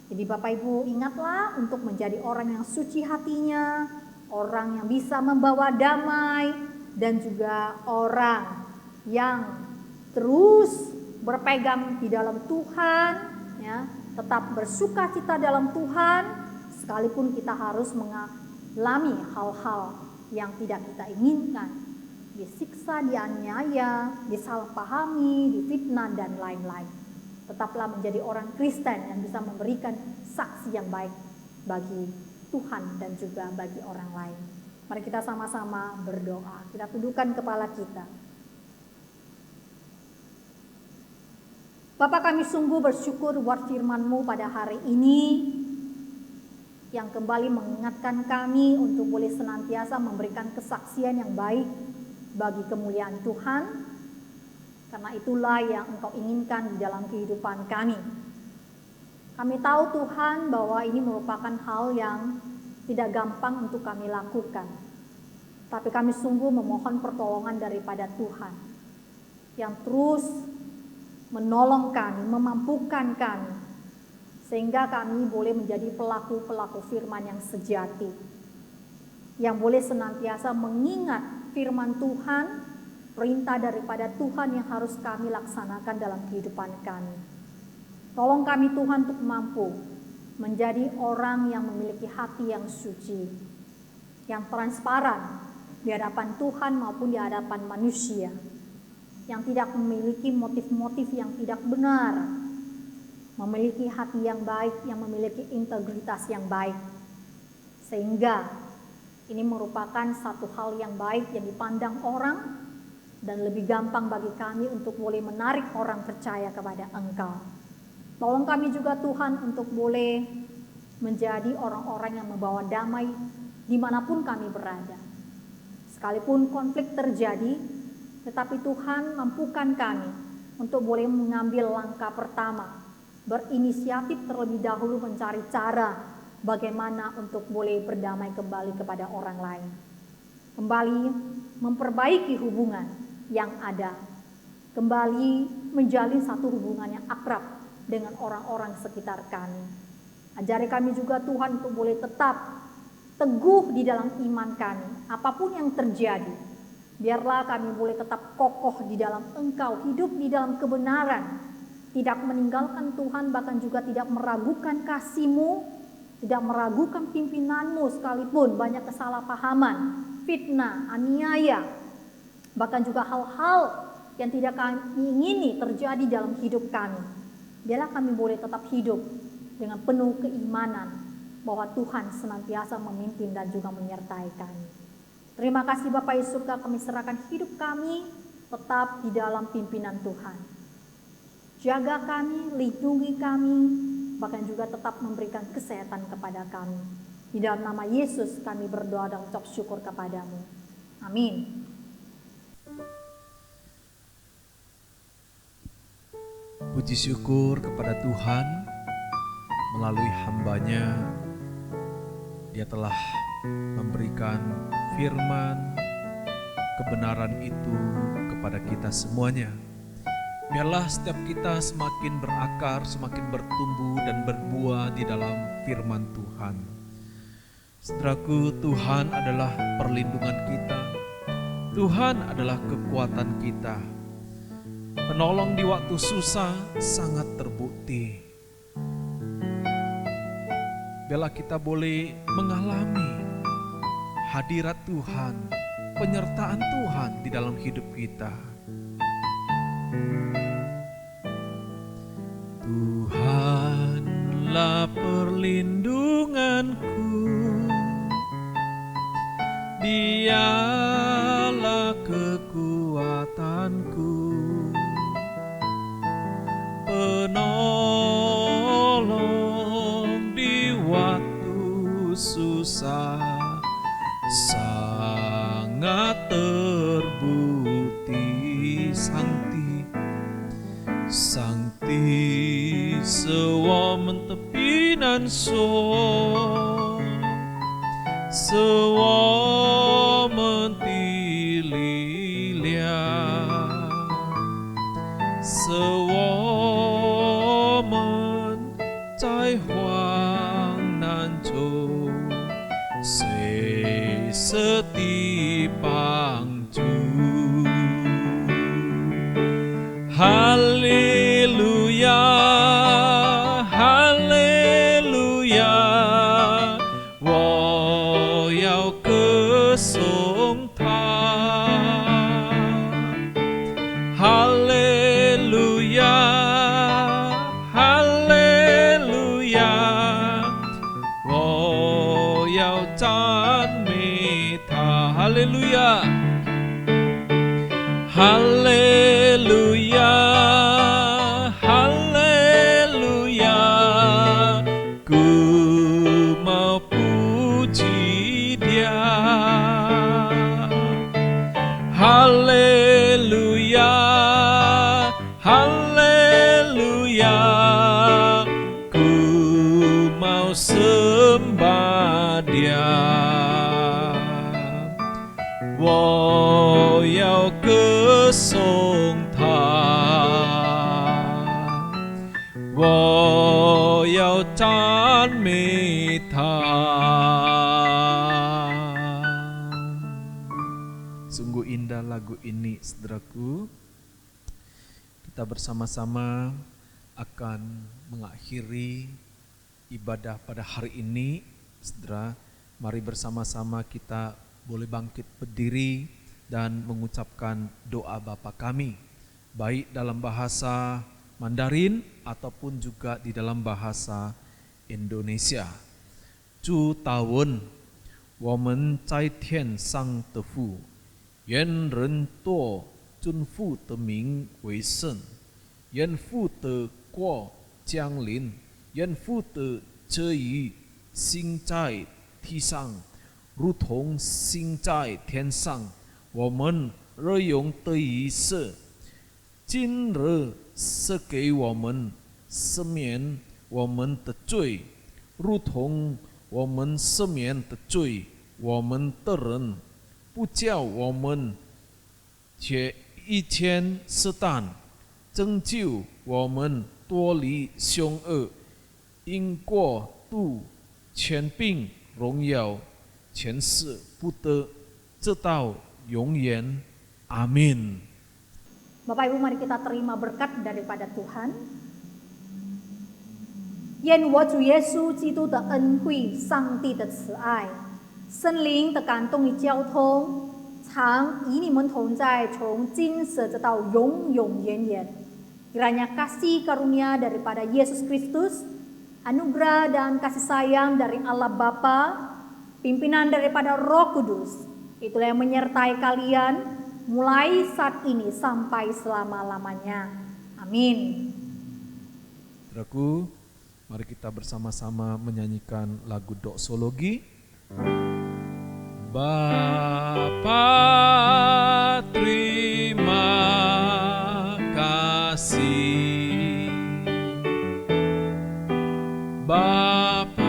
Jadi Bapak Ibu, ingatlah untuk menjadi orang yang suci hatinya, orang yang bisa membawa damai, dan juga orang yang terus berpegang di dalam Tuhan, ya, tetap bersuka cita dalam Tuhan, sekalipun kita harus mengalami hal-hal yang tidak kita inginkan. Disiksa, dianiaya, disalahpahami, difitnah, dan lain-lain. Tetaplah menjadi orang Kristen yang bisa memberikan saksi yang baik bagi Tuhan dan juga bagi orang lain. Mari kita sama-sama berdoa. Kita tundukkan kepala kita. Bapa, kami sungguh bersyukur buat firman-Mu pada hari ini yang kembali mengingatkan kami untuk boleh senantiasa memberikan kesaksian yang baik bagi kemuliaan Tuhan, karena itulah yang Engkau inginkan di dalam kehidupan kami. Kami tahu Tuhan bahwa ini merupakan hal yang tidak gampang untuk kami lakukan, tapi kami sungguh memohon pertolongan daripada Tuhan yang terus menolong kami, memampukan kami, sehingga kami boleh menjadi pelaku-pelaku firman yang sejati, yang boleh senantiasa mengingat firman Tuhan, perintah daripada Tuhan yang harus kami laksanakan dalam kehidupan kami. Tolong kami Tuhan untuk mampu menjadi orang yang memiliki hati yang suci, yang transparan di hadapan Tuhan maupun di hadapan manusia, yang tidak memiliki motif-motif yang tidak benar, memiliki hati yang baik, yang memiliki integritas yang baik, sehingga ini merupakan satu hal yang baik yang dipandang orang, dan lebih gampang bagi kami untuk boleh menarik orang percaya kepada Engkau. Tolong kami juga Tuhan untuk boleh menjadi orang-orang yang membawa damai dimanapun kami berada. Sekalipun konflik terjadi, tetapi Tuhan mampukan kami untuk boleh mengambil langkah pertama, berinisiatif terlebih dahulu mencari cara bagaimana untuk boleh berdamai kembali kepada orang lain. Kembali memperbaiki hubungan yang ada. Kembali menjalin satu hubungan yang akrab dengan orang-orang sekitar kami. Ajari kami juga Tuhan untuk boleh tetap teguh di dalam iman kami. Apapun yang terjadi, biarlah kami boleh tetap kokoh di dalam Engkau, hidup di dalam kebenaran. Tidak meninggalkan Tuhan, bahkan juga tidak meragukan kasih-Mu, tidak meragukan pimpinan-Mu sekalipun banyak kesalahpahaman, fitnah, aniaya, bahkan juga hal-hal yang tidak kami ingini terjadi dalam hidup kami. Biarlah kami boleh tetap hidup dengan penuh keimanan bahwa Tuhan senantiasa memimpin dan juga menyertai kami. Terima kasih Bapak Yesus, kami serahkan hidup kami tetap di dalam pimpinan Tuhan. Jaga kami, lindungi kami, bahkan juga tetap memberikan kesehatan kepada kami. Di dalam nama Yesus kami berdoa dan ucap syukur kepadamu. Amin. Puji syukur kepada Tuhan, melalui hamba-Nya, Dia telah memberikan firman, kebenaran itu kepada kita semuanya. Biarlah setiap kita semakin berakar, semakin bertumbuh dan berbuah di dalam firman Tuhan. Saudaraku, Tuhan adalah perlindungan kita. Tuhan adalah kekuatan kita. Penolong di waktu susah sangat terbukti. Biarlah kita boleh mengalami hadirat Tuhan, penyertaan Tuhan di dalam hidup kita. Tuhanlah perlindunganku, Dialah kekuatanku, penolong di waktu susah, sangat terbukti. Sangti sewa mentepinan sewa mentililia, sewa mencai huang nanco, setipang ju. Haleluya, haleluya, 我要歌颂他。Haleluya, haleluya， 我要赞美他。Haleluya, haleluya, haleluya， ku mau puji Dia. Haleluya, haleluya, ku mau sembah Dia. 我要歌颂他，我要赞美他。Sungguh indah lagu ini, saudaraku. Kita bersama-sama akan mengakhiri ibadah pada hari ini, saudara. Mari bersama-sama kita boleh bangkit berdiri dan mengucapkan doa Bapa kami, baik dalam bahasa Mandarin ataupun juga di dalam bahasa Indonesia. 祝祷文，我们在天上的父，愿人多尊父的名为圣，愿父的国降临，愿父的旨意行在地上，如同行在天上。我们日用的一食，今日赐给我们，赦免我们的罪，如同我们赦免的罪我们的人，不叫我们却一天试探，拯救我们脱离凶恶，因国度、权柄、荣耀，全是不得，直到永远。阿min。 Bapak Ibu, mari kita terima berkat daripada Tuhan. 愿我主耶稣基督的恩惠、上帝的慈爱、圣灵的感动与交通，常与你们同在，从今时直到永永远远。Kiranya kasih karunia daripada Yesus Kristus, anugerah dan kasih sayang dari Allah Bapa, pimpinan daripada Roh Kudus, itulah yang menyertai kalian mulai saat ini sampai selama-lamanya. Amin. Saudaraku, Mari kita bersama-sama menyanyikan lagu doksologi. Bapa terima kasih, Bapa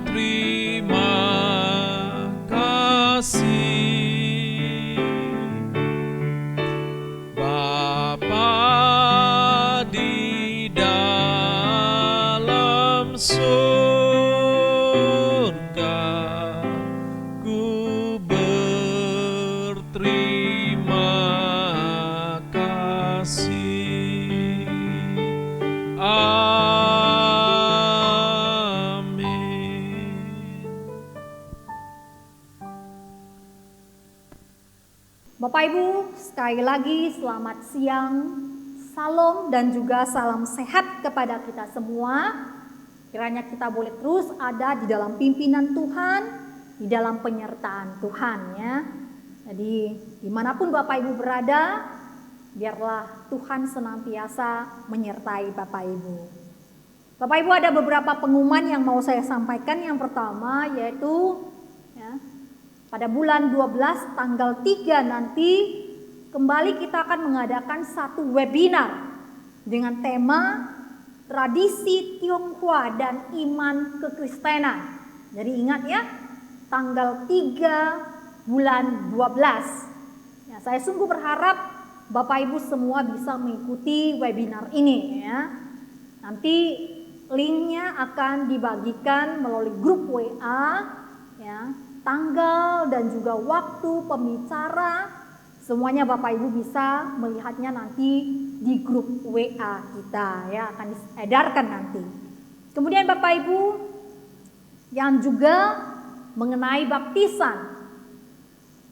terima kasih, Bapa di dalam surga, ku berterima kasih. Amin. Bapak Ibu, sekali lagi selamat siang, salam dan juga salam sehat kepada kita semua. Kiranya kita boleh terus ada di dalam pimpinan Tuhan, di dalam penyertaan Tuhan ya. Jadi dimanapun Bapak Ibu berada, biarlah Tuhan senantiasa menyertai Bapak Ibu. Bapak Ibu, ada beberapa pengumuman yang mau saya sampaikan. Yang pertama yaitu ya, pada bulan 12 tanggal 3 nanti kembali kita akan mengadakan satu webinar dengan tema tradisi Tionghoa dan iman kekristenan. Jadi ingat ya, tanggal 3 bulan 12. Ya, saya sungguh berharap Bapak Ibu semua bisa mengikuti webinar ini ya. Nanti linknya akan dibagikan melalui grup WA ya. Tanggal dan juga waktu pembicara semuanya Bapak Ibu bisa melihatnya nanti di grup WA kita ya, akan diedarkan nanti. Kemudian Bapak Ibu yang juga mengenai baptisan,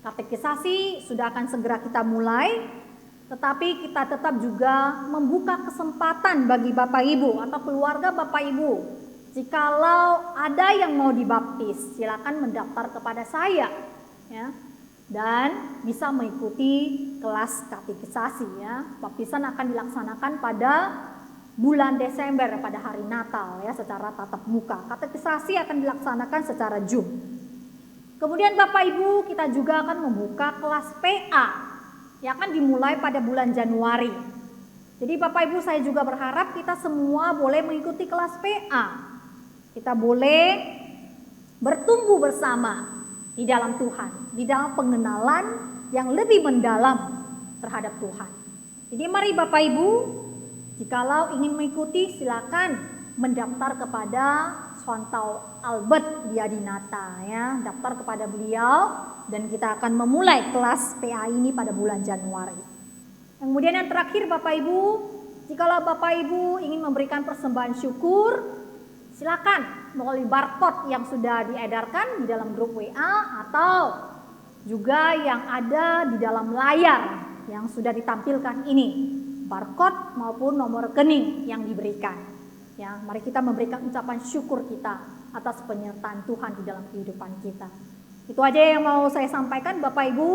katekisasi sudah akan segera kita mulai, tetapi kita tetap juga membuka kesempatan bagi Bapak Ibu atau keluarga Bapak Ibu. Jikalau ada yang mau dibaptis, silakan mendaftar kepada saya ya, dan bisa mengikuti kelas katekisasi ya. Baptisan akan dilaksanakan pada bulan Desember pada hari Natal ya, secara tatap muka. Katekisasi akan dilaksanakan secara Zoom. Kemudian Bapak Ibu, kita juga akan membuka kelas PA yang akan dimulai pada bulan Januari. Jadi Bapak Ibu, saya juga berharap kita semua boleh mengikuti kelas PA. Kita boleh bertumbuh bersama di dalam Tuhan, di dalam pengenalan yang lebih mendalam terhadap Tuhan. Jadi mari Bapak Ibu, jikalau ingin mengikuti silakan mendaftar kepada Swantau Albert Diadinata ya, daftar kepada beliau dan kita akan memulai kelas PA ini pada bulan Januari. Kemudian yang terakhir Bapak Ibu, jikalau Bapak Ibu ingin memberikan persembahan syukur, silakan melalui barcode yang sudah diedarkan di dalam grup WA atau juga yang ada di dalam layar yang sudah ditampilkan ini, barcode maupun nomor rekening yang diberikan. Ya, mari kita memberikan ucapan syukur kita atas penyertaan Tuhan di dalam kehidupan kita. Itu aja yang mau saya sampaikan Bapak Ibu.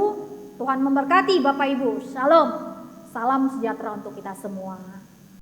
Tuhan memberkati Bapak Ibu. Shalom. Salam sejahtera untuk kita semua.